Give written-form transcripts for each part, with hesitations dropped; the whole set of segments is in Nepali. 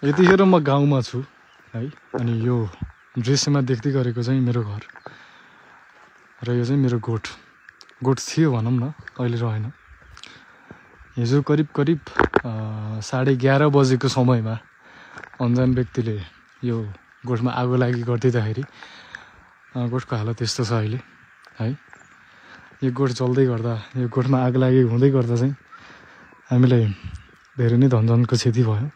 यतिखेर म गाउँमा छु है। अनि यो दृश्यमा देख्दै गरेको चाहिँ मेरो घर र यो चाहिँ मेरो गोठ थियो भनौँ न, अहिले रहेन। हिजो करिब 11:30 बजेको समयमा अन्जान व्यक्तिले यो गोठमा आगो लागि गरिदिँदाखेरि गोठको हालत यस्तो छ अहिले है। यो गोठ जल्दै गर्दा, यो गोठमा आगो लागि हुँदै गर्दा चाहिँ हामीलाई धेरै नै धनजनको क्षति भयो।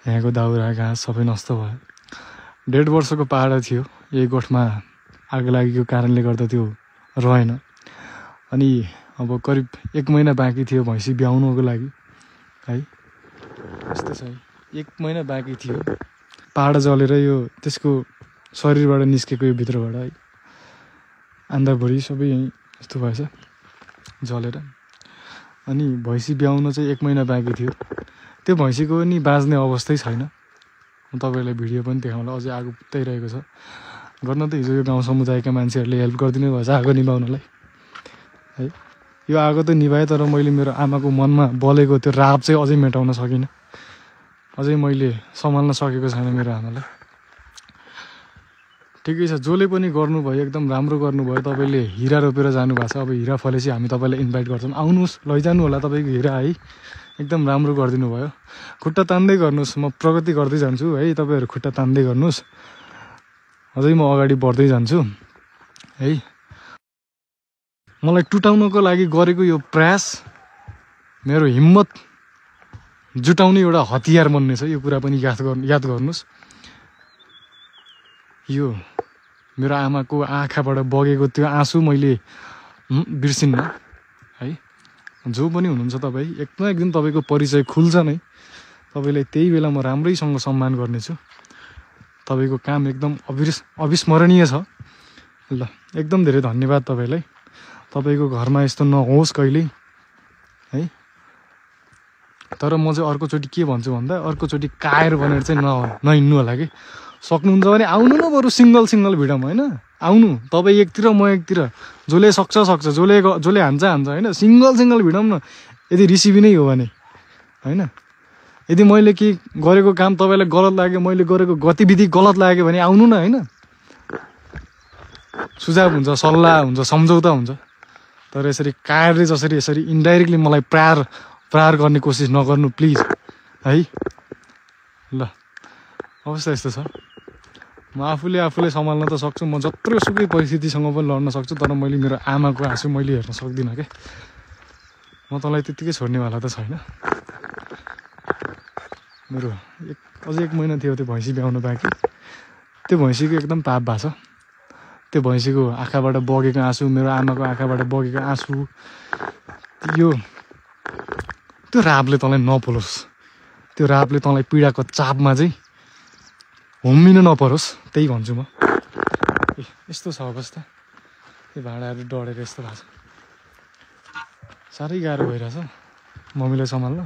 यहाँको दाउरा घाँस सबै नष्ट भयो। 1.5 वर्षको पहाड थियो, यही गोठमा आगो लागेको कारणले गर्दा त्यो रहेन। अनि अब करिब 1 महिना बाँकी थियो भैँसी ब्याउनुको लागि है। यस्तो छ, 1 महिना बाँकी थियो। पहाड जलेर यो त्यसको शरीरबाट निस्केको यो भित्रबाट है, आन्दाभुँडी सबै यहीँ यस्तो भएछ जलेर। अनि भैँसी ब्याउन चाहिँ 1 महिना बाँकी थियो। त्यो भैँसीको पनि बाँच्ने अवस्थै छैन। म तपाईँलाई भिडियो पनि देखाउँला, अझै आगो पुत्ताइरहेको छ। गर्न त हिजो यो गाउँ समुदायका मान्छेहरूले हेल्प गरिदिनु भएछ आगो निभाउनलाई है। यो आगो त निभाएँ, तर मैले मेरो आमाको मनमा बलेको त्यो राप चाहिँ अझै मेटाउन सकिनँ। अझै मैले सम्हाल्न सकेको छैन मेरो आमालाई। ठिकै छ, जसले पनि गर्नुभयो एकदम राम्रो गर्नुभयो। तपाईँले हिरा रोपेर जानुभएको छ, अब हिरा फलेपछि हामी तपाईँलाई इन्भाइट गर्छौँ, आउनुहोस् लैजानु होला तपाईँको हिरा है। एकदम राम्रो गरिदिनु भयो। खुट्टा तान्दै गर्नुहोस्, म प्रगति गर्दै जान्छु है। तपाईँहरू खुट्टा तान्दै गर्नुहोस्, अझै म अगाडि बढ्दै जान्छु है। मलाई टुटाउनको लागि गरेको यो प्रयास मेरो हिम्मत जुटाउने एउटा हतियार बन्नेछ। यो कुरा पनि याद गर्नुहोस्। यो मेरो आमाको आँखाबाट बगेको त्यो आँसु मैले बिर्सिन्न है। जो पनि हुनुहुन्छ तपाईँ, एक न एक दिन तपाईँको परिचय खुल्छ नै। तपाईँलाई त्यही बेला म राम्रैसँग सम्मान गर्नेछु। तपाईँको काम एकदम अविस्मरणीय छ। ल, एकदम धेरै धन्यवाद तपाईँलाई। तपाईँको घरमा यस्तो नहोस् कहिल्यै है। तर म चाहिँ अर्कोचोटि के भन्छु भन्दा, अर्कोचोटि कायर बनेर चाहिँ नहिँड्नु होला कि। सक्नुहुन्छ भने आउनु न, बरु सिङ्गल भिडौँ होइन। आउनु, तपाईँ एकतिर म एकतिर, जसले सक्छ जसले हान्छ होइन। सिङ्गल भिडौँ न, यदि रिसिभी नै हो भने होइन। यदि मैले के गरेको काम तपाईँलाई गलत लाग्यो, मैले गरेको गतिविधि गलत लाग्यो भने आउनु न होइन। सुझाव हुन्छ, सल्लाह हुन्छ, सम्झौता हुन्छ। तर यसरी कायरले जसरी यसरी इन्डाइरेक्टली मलाई प्रहार गर्ने कोसिस नगर्नु प्लिज है। ल, अवस्था यस्तो छ। म आफूले सम्हाल्न त सक्छु, म जत्रोसुकै परिस्थितिसँग पनि लड्न सक्छु। तर मैले मेरो आमाको आँसु मैले हेर्न सक्दिनँ क्या। म तँलाई त्यत्तिकै छोड्नेवाला त छैन। मेरो अझै 1 महिना थियो त्यो भैँसी ब्याउनु बाँकी। त्यो भैँसीको एकदम पाप भएको छ। त्यो भैँसीको आँखाबाट बगेको आँसु, मेरो आमाको आँखाबाट बगेको आँसु, त्यो रापले तँलाई नपोलोस्। त्यो रापले तँलाई पीडाको चापमा चाहिँ होमिन नपरोस्, त्यही भन्छु म। यस्तो छ अवस्था। यो भाँडाहरू डढेर यस्तो भएको छ। साह्रै गाह्रो भइरहेछ मम्मीलाई सम्हाल्न।